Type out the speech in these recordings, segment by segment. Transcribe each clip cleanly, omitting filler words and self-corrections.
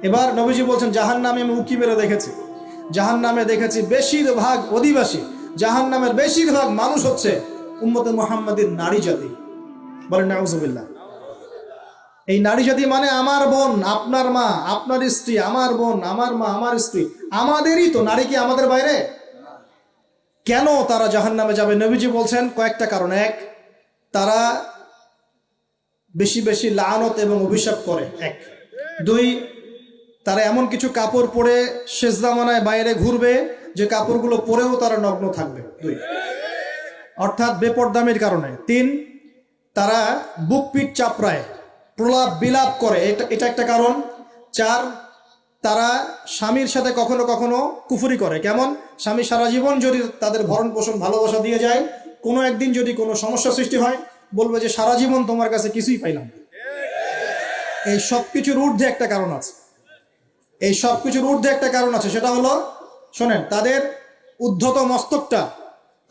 এবার নবীজি বলছেন জাহান্নামে আমি উকি মেরে দেখেছি, জাহান্নামে দেখেছি বেশিরভাগ অধিবাসী, জাহান্নামের বেশিরভাগ মানুষ হচ্ছে উম্মতে মুহাম্মাদের নারী জাতি। বলেন নাউজুবিল্লাহ। এই নারী জাতি মানে আমার বোন, আপনার মা, আপনার স্ত্রী, আমার বোন, আমার মা, আমার স্ত্রী, আমাদেরই তো। নারী কি আমাদের বাইরে? কেন তারা জাহান্নামে যাবে? নবীজি বলছেন কয়েকটা কারণ। এক, তারা বেশি বেশি লানত এবং অভিশাপ করে। এক। দুই, তারা এমন কিছু কাপড় পরে শেষ জামানায় বাইরে ঘুরবে যে কাপড়গুলো পরেও তারা নগ্ন থাকবে। দুই, অর্থাৎ বেপরদামির কারণে। তিন, তারা বুক পিঠ চাপড়ায়, প্রলাপ বিলাপ করে, এটা একটা কারণ। চার, তারা স্বামীর সাথে কখনো কখনো কুফরি করে। কেমন? স্বামী সারা জীবন যদি তাদের ভরণ পোষণ ভালোবাসা দিয়ে যায়, কোনো একদিন যদি কোনো সমস্যা সৃষ্টি হয়, বলবে যে সারা জীবন তোমার কাছে কিছুই পাইলাম। এই সব কিছুর ঊর্ধ্বে একটা কারণ আছে, এই সব কিছুর ঊর্ধ্বে একটা কারণ আছে। সেটা হলো, শোনেন, তাদের উদ্ধত মস্তকটা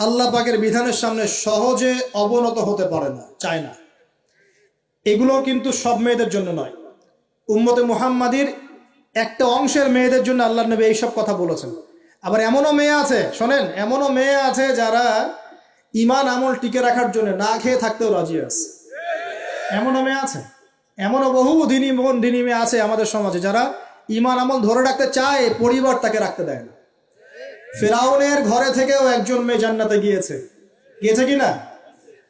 আল্লাহ পাকের বিধানের সামনে সহজে অবনত হতে পারে না, চায় না। এগুলো কিন্তু সব মেয়েদের জন্য নয়, উম্মতে মুহাম্মাদির একটা অংশের মেয়েদের জন্য আল্লাহ নবী এইসব কথা বলেছেন। আবার এমনও মেয়ে আছে, শোনেন, এমনও মেয়ে আছে যারা ইমান আমল টিকে রাখার জন্য না খেয়ে থাকতেও রাজি আছে। এমনও মেয়ে আছে, এমনও বহু দিনী মেয়ে আছে আমাদের সমাজে যারা ইমান আমল ধরে রাখতে চায়, পরিবার তাকে রাখতে দেয় না। ফিরাউনের ঘরে থেকেও একজন মেয়ে জান্নাতে গিয়েছে, গিয়েছে কি না?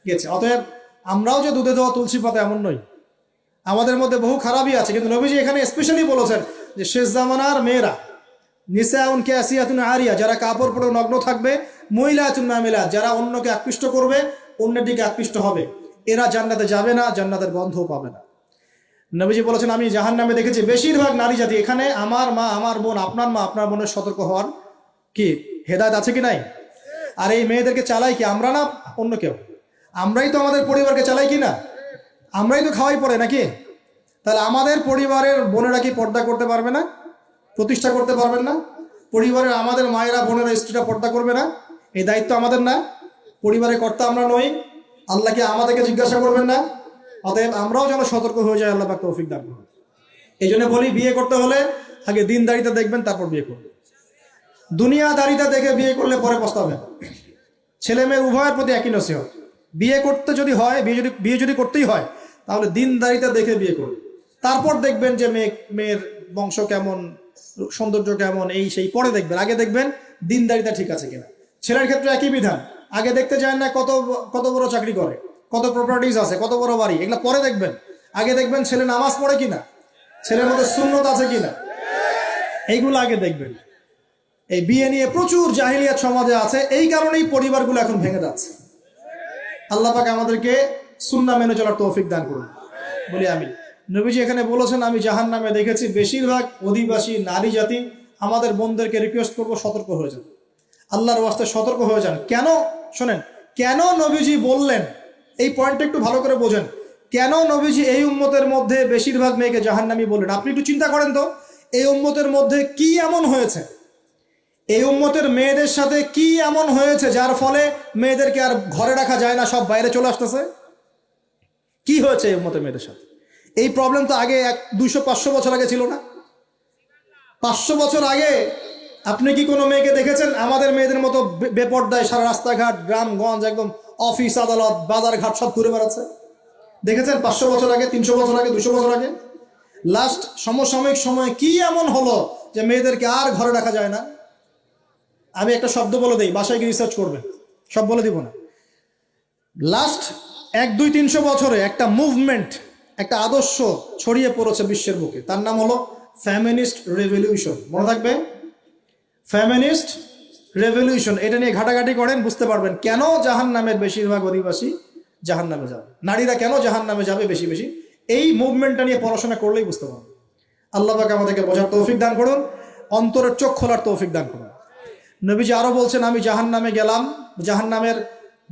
গিয়েছে। অতএব আমরাও যে দুধে দেওয়া তুলসী পাতা এমন নই, আমাদের মধ্যে বহু খারাপই আছে। কিন্তু নবীজি এখানে স্পেশালি বলেছেন যে শেষ জামানার মেয়েরা, নিসাউন কাসিয়াতুন আরিয়া, যারা কাপড় পরে নগ্ন থাকবে, মহিলাতুন মামিলাত, যারা অন্যকে আকৃষ্ট করবে, অন্যের দিকে আকৃষ্ট হবে, এরা জান্নাতে যাবে না, জান্নাতের গন্ধও পাবে না। নবীজি বলেছেন আমি জাহান্নামে দেখেছি বেশিরভাগ নারী জাতি। এখানে আমার মা, আমার বোন, আপনার মা, আপনার বোনের সতর্ক হওয়ার কি হেদায়েত আছে কি নাই? আর এই মেয়েদেরকে চালাই কি আমরা না অন্য কেউ? আমরাই তো আমাদের পরিবারকে চালাই কি না? আমরাই তো খাওয়াই পড়ে নাকি? তাহলে আমাদের পরিবারের বোনেরা কি পর্দা করতে পারবে না? প্রতিষ্ঠা করতে পারবেন না? পরিবারের আমাদের মায়েরা, বোনেরা, স্ত্রীরা পর্দা করবে না? এই দায়িত্ব আমাদের না? পরিবারের কর্তা আমরা নই? আল্লাহ কি আমাদেরকে জিজ্ঞাসা করবেন না? অতএব আমরাও যেন সতর্ক হয়ে যাই, আল্লাহ পাক তৌফিক দান করুন। এই জন্য বলি, বিয়ে করতে হলে আগে দিনদারিতা দেখবেন, তারপর বিয়ে করবেন। দুনিয়াদারিতা দেখে বিয়ে করলে পরে পস্তাবেন। ছেলে মেয়ে উভয়ের প্রতি একই নসিহত, বিয়ে করতে যদি হয়, বিয়ে যদি করতেই হয়, তাহলে দিনদারিতা দেখে বিয়ে করুন। তারপর দেখবেন যে মেয়ের বংশ কেমন, সৌন্দর্য কেমন, এই সেই পরে দেখবেন। আগে দেখবেন দিনদারিতা ঠিক আছে কিনা। ছেলের ক্ষেত্রে একই বিধান, আগে দেখতে চান না কত বড় চাকরি করে, কত প্রপার্টিজ আছে, কত বড় বাড়ি, এগুলো পরে দেখবেন। আগে দেখবেন ছেলে নামাজ পড়ে কিনা, ছেলের মধ্যে সুন্নত আছে কিনা, এইগুলো আগে দেখবেন। এই বিয়ে নিয়ে প্রচুর জাহিলিয়াত সমাজে আছে, এই কারণেই পরিবারগুলো এখন ভেঙে যাচ্ছে। আল্লাহ পাক আমাদেরকে সুন্নাহ মেনে চলার তৌফিক দান করুন, বলি আমিন। নবীজি এখানে বলেছেন আমি জাহান্নামে দেখেছি বেশিরভাগ অধিবাসী নারী জাতি। আমাদের বোনদেরকে রিকোয়েস্ট করবো, সতর্ক হয়ে যান, আল্লাহর ওয়াস্তে সতর্ক হয়ে যান। কেন? শোনেন, কেন নবীজি বললেন, এই পয়েন্টটা একটু ভালো করে বোঝেন। কেন নবীজি এই উম্মতের মধ্যে বেশিরভাগ মেয়েকে জাহান্নামী বললেন? আপনি একটু চিন্তা করেন তো, এই উম্মতের মধ্যে কি এমন হয়েছে, এই উম্মতের মেয়েদের সাথে কি এমন হয়েছে যার ফলে মেয়েদেরকে আর ঘরে রাখা যায় না, সব বাইরে চলে আসতেছে? কি হয়েছে এই উম্মতের মেয়েদের সাথে? এই প্রবলেম তো আগে 200-500 বছর আগে ছিল না। 500 বছর আগে আপনি কি কোনো মেয়েকে দেখেছেন আমাদের মেয়েদের মতো বেপর্দায় সারা রাস্তাঘাট, গ্রামগঞ্জ, একদম অফিস আদালত বাজার ঘাট সব ঘুরে বেড়াচ্ছে? দেখেছেন 500 বছর আগে, 300 বছর আগে, 200 বছর আগে? লাস্ট সমসাময়িক সময়ে কি এমন হলো যে মেয়েদেরকে আর ঘরে রাখা যায় না? আমি একটা শব্দ বলে দিই, বাসায় গিয়ে রিসার্চ করবেন, সব বলে দিব না। লাস্ট 100-200-300 বছরে একটা মুভমেন্ট, একটা আদর্শ ছড়িয়ে পড়েছে বিশ্বের বুকে, তার নাম হলো ফেমিনিস্ট রেভলিউশন। মনে থাকবে, ফেমিনিস্ট রেভলিউশন। এটা নিয়ে ঘাটাঘাটি করেন, বুঝতে পারবেন কেন জাহান্নামের বেশিরভাগ অধিবাসী জাহান্নামে যাবে, নারীরা কেন জাহান্নামে যাবে বেশি বেশি। এই মুভমেন্টটা নিয়ে পড়াশোনা করলেই বুঝতে পারবেন। আল্লাহ পাক আমাদেরকে বোঝার তৌফিক দান করুন, অন্তরের চোখ খোলার তৌফিক দান করুন। নবীজি আরো বলছেন আমি জাহান্নামে গেলাম,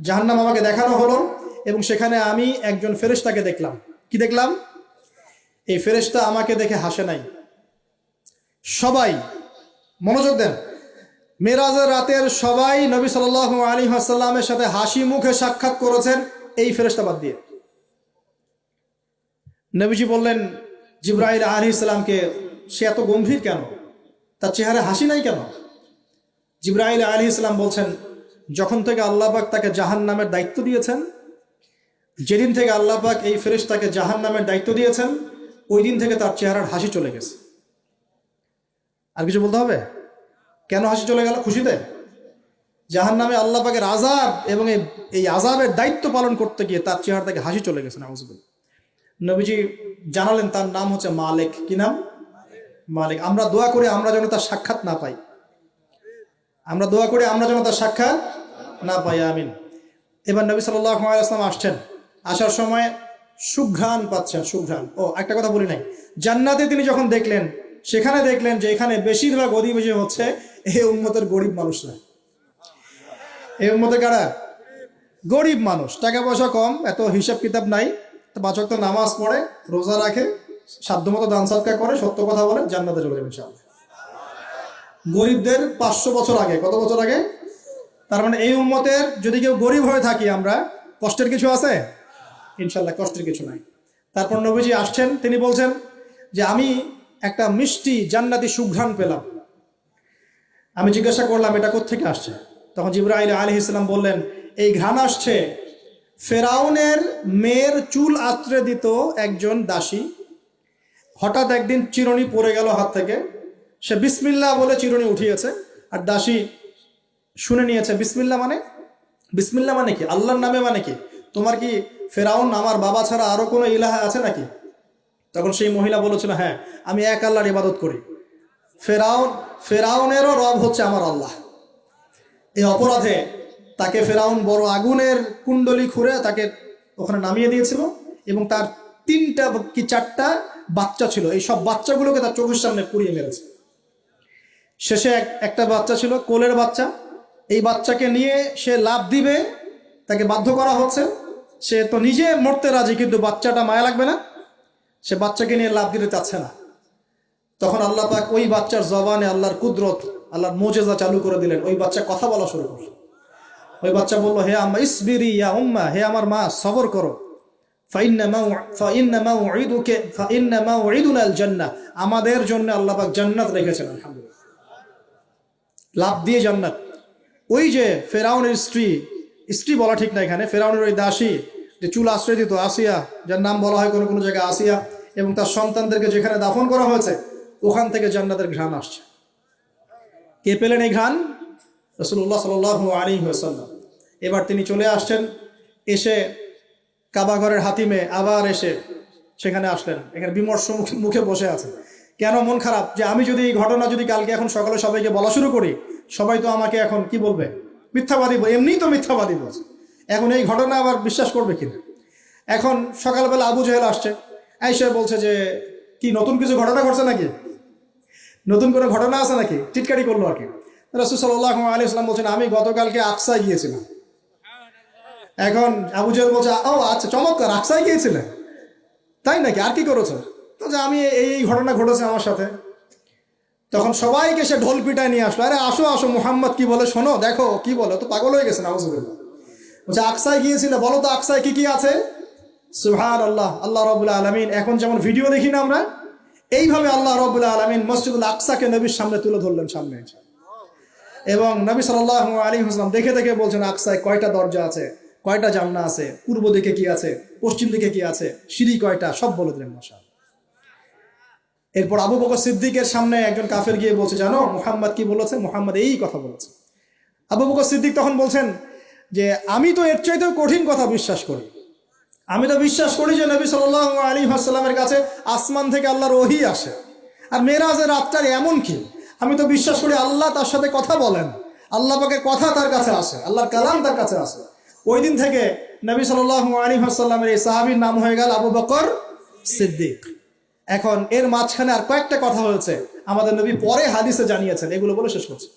জাহান্নাম আমাকে দেখানো হলো, এবং সেখানে আমি একজন ফেরেশতাকে দেখলাম। কি দেখলাম? এই ফেরেশতা আমাকে দেখে হাসে নাই। সবাই মনোযোগ দেন, মেরাজের রাতের সবাই নবী সাল্লাল্লাহু আলাইহি ওয়াসাল্লামের সাথে হাসি মুখে সাক্ষাৎ করেছেন এই ফেরেশতা বাদ দিয়ে। নবীজি বললেন জিবরাইল আলাইহিস সালামকে, সে এত গম্ভীর কেন, তার চেহারা হাসি নাই কেন? জিবরাইল আলাইহিস সালাম বলছেন, যখন থেকে আল্লাহ পাক তাকে জাহান্নামের দায়িত্ব দিয়েছেন, যেদিন থেকে আল্লাহ পাক এই ফেরেশতাকে জাহান্নামের দায়িত্ব দিয়েছেন, ওই দিন থেকে তার চেহারার হাসি চলে গেছে। আর কিছু বলতে হবে? কেন হাসি চলে গেল? খুশিতে? জাহান্নামে আল্লাহ পাকের আযাব এবং এই আযাবের দায়িত্ব পালন করতে গিয়ে তার চেহারা থেকে হাসি চলে গেছে। নাউযুবিল্লাহ। নবীজি জানালেন তার নাম হচ্ছে মালিক। কি নাম? মালিক। আমরা দোয়া করি আমরা যেন তার সাক্ষাৎ না পাই, আমরা দোয়া করি আমরা যেন তার সাক্ষাৎ না পাই, আমিন। এবার নবী সাল্লাল্লাহু আলাইহি ওয়াসাল্লাম আসছেন, আসার সময় সুঘ্রাণ পাচ্ছেন, সুঘ্রাণ। ও একটা কথা বলি নাই, জান্নাতে তিনি যখন দেখলেন, সেখানে দেখলেন যে এখানে বেশিরভাগ অধিবাসী হচ্ছে এই উম্মতের গরিব মানুষরা। এই উম্মতে কারা? গরিব মানুষ, টাকা পয়সা কম, এত হিসাব কিতাব নাই, 5 ওয়াক্ত নামাজ পড়ে, রোজা রাখে, সাধ্যমতো দান সদকা করে, সত্য কথা বলে, জান্নাতে চলে যাবে ইনশাআল্লাহ। গরিবদের 500 বছর আগে, কত বছর আগে? তার মানে এই উম্মতের যদি কেউ গরিব হয়ে থাকি আমরা, কষ্টের কিছু আছে? ইনশাআল্লাহ কষ্টের কিছু নাই। তারপর নবীজি আসছেন, তিনি বলছেন যে আমি একটা মিষ্টি জান্নাতি সুঘ্রাণ পেলাম। আমি জিজ্ঞাসা করলাম এটা কোত্থেকে আসছে? তখন জিবরাইল আলাইহিস সালাম বললেন, এই ঘ্রাণ আসছে ফেরাউনের মেয়ের চুল আঁচড়ে দিত একজন দাসী, হঠাৎ একদিন চিরুনি পড়ে গেল হাত থেকে, সে বিসমিল্লাহ বলে চিরুনি উঠিয়েছে, আর দাসী শুনে নিয়েছে বিসমিল্লাহ মানে? বিসমিল্লাহ মানে কি? আল্লাহর নামে মানে কি? তোমার কি ফেরাউন আমার বাবা ছাড়া আরো কোনো ইলাহ আছে নাকি? তখন সেই মহিলা বলেছিল, হ্যাঁ আমি এক আল্লাহর ইবাদত করি, ফেরাউনেরও রব হচ্ছে আমার আল্লাহ। এই অপরাধে তাকে ফেরাউন বড় আগুনের কুণ্ডলি খুঁড়ে তাকে ওখানে নামিয়ে দিয়েছিল, এবং তার 3টা কি 4টা বাচ্চা ছিল, এই সব বাচ্চাগুলোকে তার চোখের সামনে পুড়িয়ে মেরেছে। শেষে একটা বাচ্চা ছিল, কোলের বাচ্চা, এই বাচ্চাকে নিয়ে সে লাফ দিবে, তাকে বাধ্য করা হচ্ছে, সে তো নিজে মরতে রাজি, কিন্তু বাচ্চাটা মায়া লাগবে না, সে বাচ্চাকে নিয়ে লাফ দিতে চাচ্ছে না। তখন আল্লাহ পাক ওই বাচ্চার জবানে আল্লাহর কুদরত, আল্লাহর মুজিজা চালু করে দিলেন, ওই বাচ্চা কথা বলা শুরু করল। ওই বাচ্চা বলল, হে আম্মা ইসবিরি ইয়া উম্মা, হে আমার মা সবর করো, ফাইন্না মাউইদুনা আল জান্নাহ, আমাদের জন্য আল্লাহ পাক জান্নাত রেখেছেন। আলহামদুলিল্লাহ, লাভ দিয়ে জান্নাত। ওই যে ফেরাউনের স্ত্রী বলা ঠিক না এখানে, ফেরাউনের ওই দাসী যে চুল আশ্রয় দিত, আসিয়া, যার নাম বলা হয় কোনো কোনো জায়গায় আসিয়া, এবং তার সন্তানদেরকে যেখানে দাফন করা হয়েছে ওখান থেকে জান্নাতের ঘ্রাণ আসছে। কে পেলেন এই ঘ্রাণ? রাসূলুল্লাহ সাল্লাল্লাহু আলাইহি ওয়াসাল্লাম। এবার তিনি চলে আসছেন, এসে কাবা ঘরের হাতিমে আবার এসে সেখানে আসলেন, এখানে বিমর্ষ মুখে বসে আছেন। কেন মন খারাপ? যে আমি যদি এই ঘটনা যদি কালকে এখন সকালে সবাইকে বলা শুরু করি, সবাই তো আমাকে এখন কি বলবে? মিথ্যাবাদী, এমনিই তো মিথ্যাবাদী বলছে, এখন এই ঘটনা আবার বিশ্বাস করবে কিনা। এখন সকালবেলা আবু জেহেল আসছে, আয়েশা বলছে যে কি নতুন কিছু ঘটনা ঘটছে নাকি, নতুন কোনো ঘটনা আছে নাকি, টিটকারি করলো আর কি। রাসূল সাল্লাল্লাহু আলাইহি ওয়াসাল্লাম বলছেন, আমি গতকালকে আকসায় গিয়েছিলাম। এখন আবু জেহেল বলছে, ও আচ্ছা চমৎকার, আকসায় গিয়েছিলেন, তাই নাকি, আর কি করেছো? তো যে আমি এই ঘটনা ঘটেছে আমার সাথে। তখন সবাইকে সে ঢোল পিটায় নিয়ে আসলো, আরে আসো আসো, মুহাম্মদ কি বলে শোনো, দেখো কি বলে, তো পাগল হয়ে গেছে। নাউযুবিল্লাহ। বলছে আকসায় গিয়েছিলে, বলো তো আকসায় কি কি আছে? সুবহানাল্লাহ, আল্লাহ রাব্বুল আলামিন, এখন যেমন ভিডিও দেখি না আমরা, এইভাবে আল্লাহ রাব্বুল আলামিন মসজিদুল আকসাকে নবীর সামনে তুলে ধরলেন, সামনে। এবং নবী সাল্লাল্লাহু আলাইহি ওয়াসাল্লাম দেখে দেখে বলছেন আকসায় কয়টা দরজা আছে, কয়টা জানলা আছে, পূর্ব দিকে কি আছে, পশ্চিম দিকে কি আছে, সিঁড়ি কয়টা, সব বলে দিলেন। মাশাআল্লাহ। এরপর আবু বকর সিদ্দিকের সামনে একজন কাফের গিয়ে বলছে, জানো মুহাম্মদ কি বলেছে? মুহাম্মদ এই কথা বলেছে। আবু বকর সিদ্দিক তখন বলছেন যে আমি তো এর চাইতেও কঠিন কথা বিশ্বাস করি, আমি তো বিশ্বাস করি যে নবী সাল্লাল্লাহু আলাইহি ওয়াসাল্লামের কাছে আসমান থেকে আল্লাহর ওহী আসে, আর মেরাজের রাতটার এমন কি, আমি তো বিশ্বাস করি আল্লাহ তার সাথে কথা বলেন, আল্লাহ পাকের কথা তার কাছে আসে, আল্লাহর কালাম তার কাছে আসে। ওই দিন থেকে নবী সাল্লাল্লাহু আলাইহি ওয়াসাল্লামের এই সাহাবীর নাম হয়ে গেল আবু বকর সিদ্দিক। এখন এর মাঝখানে আর কয়েকটা কথা হয়েছে, আমাদের নবী পরে হাদিসে জানিয়েছেন, এগুলো বলে শেষ করছে।